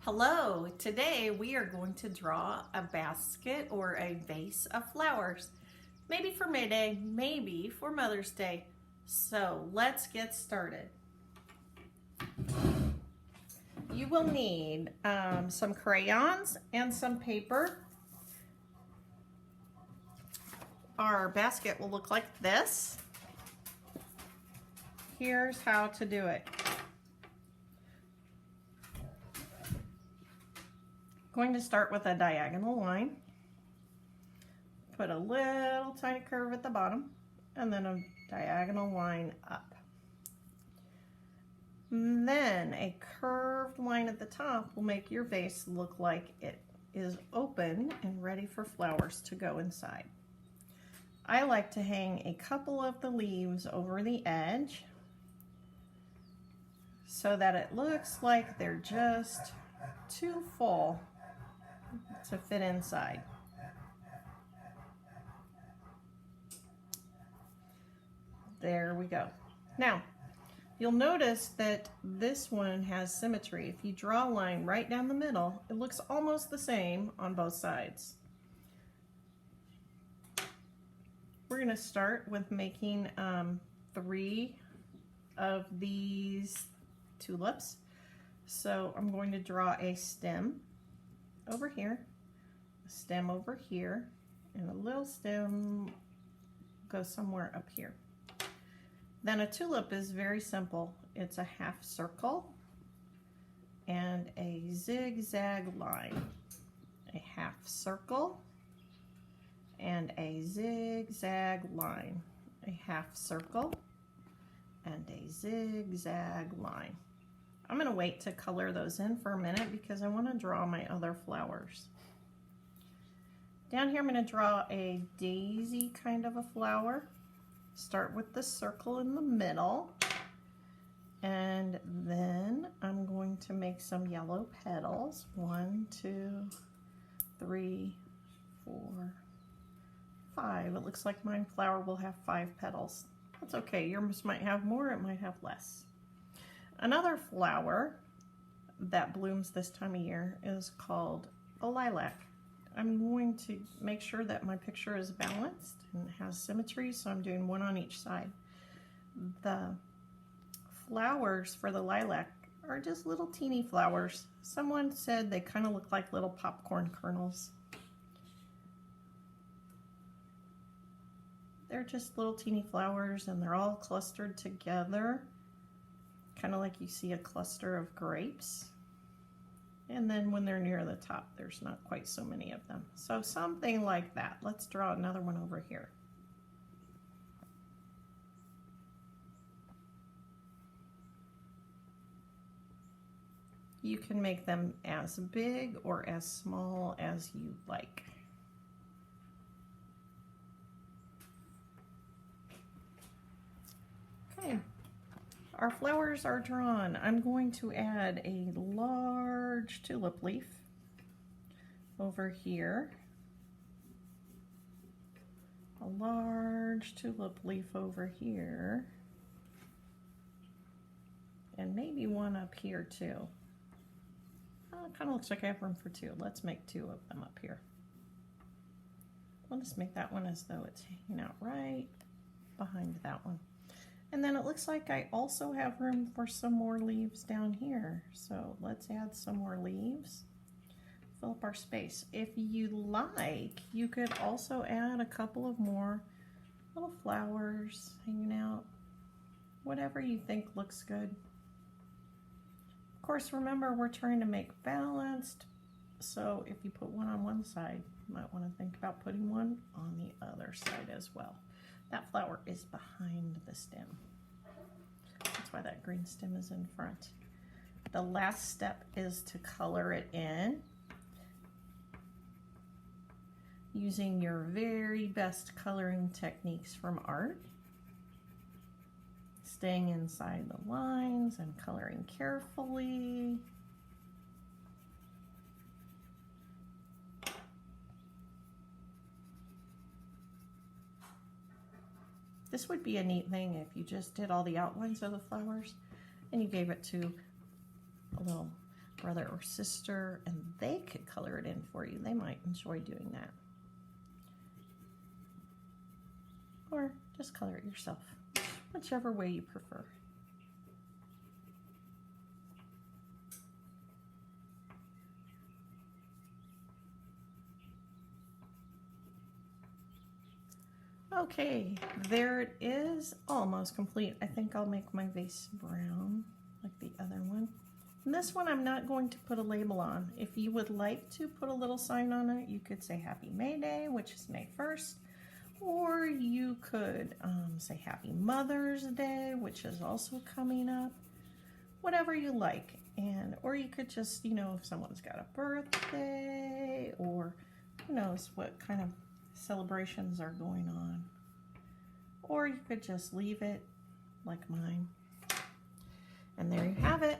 Hello, today we are going to draw a basket or a vase of flowers. Maybe for May Day, maybe for Mother's Day. So let's get started. You will need some crayons and some paper. Our basket will look like this. Here's how to do it. Going to start with a diagonal line, put a little tiny curve at the bottom, and then a diagonal line up. And then a curved line at the top will make your vase look like it is open and ready for flowers to go inside. I like to hang a couple of the leaves over the edge so that it looks like they're just too full to fit inside. There we go. Now, you'll notice that this one has symmetry. If you draw a line right down the middle, it looks almost the same on both sides. We're going to start with making 3 of these tulips. So I'm going to draw a stem over here, a stem over here, and a little stem goes somewhere up here. Then a tulip is very simple. It's a half circle and a zigzag line. A half circle and a zigzag line. A half circle and a zigzag line. I'm going to wait to color those in for a minute because I want to draw my other flowers. Down here I'm going to draw a daisy kind of a flower. Start with the circle in the middle, and then I'm going to make some yellow petals. 1, 2, 3, 4, 5. It looks like my flower will have 5 petals. That's okay. Yours might have more, it might have less. Another flower that blooms this time of year is called a lilac. I'm going to make sure that my picture is balanced and has symmetry, so I'm doing one on each side. The flowers for the lilac are just little teeny flowers. Someone said they kind of look like little popcorn kernels. They're just little teeny flowers and they're all clustered together, kind of like you see a cluster of grapes. And then when they're near the top, there's not quite so many of them. So something like that. Let's draw another one over here. You can make them as big or as small as you like. Okay. Our flowers are drawn. I'm going to add a large tulip leaf over here, a large tulip leaf over here, and maybe one up here too. It kind of looks like I have room for 2. Let's make 2 of them up here. We'll just make that one as though it's hanging out right behind that one. And then it looks like I also have room for some more leaves down here. So let's add some more leaves, fill up our space. If you like, you could also add a couple of more little flowers hanging out, whatever you think looks good. Of course, remember we're trying to make balanced, so if you put one on one side, you might want to think about putting one on the other side as well. That flower is behind the stem. That's why that green stem is in front. The last step is to color it in using your very best coloring techniques from art. Staying inside the lines and coloring carefully. This would be a neat thing if you just did all the outlines of the flowers and you gave it to a little brother or sister and they could color it in for you. They might enjoy doing that. Or just color it yourself, whichever way you prefer. Okay, there it is, almost complete. I think I'll make my vase brown like the other one. And this one I'm not going to put a label on. If you would like to put a little sign on it, you could say Happy May Day, which is May 1st. Or you could say Happy Mother's Day, which is also coming up. Whatever you like. Or you could just, you know, if someone's got a birthday, or who knows what kind of celebrations are going on. Or you could just leave it like mine. And there you have it.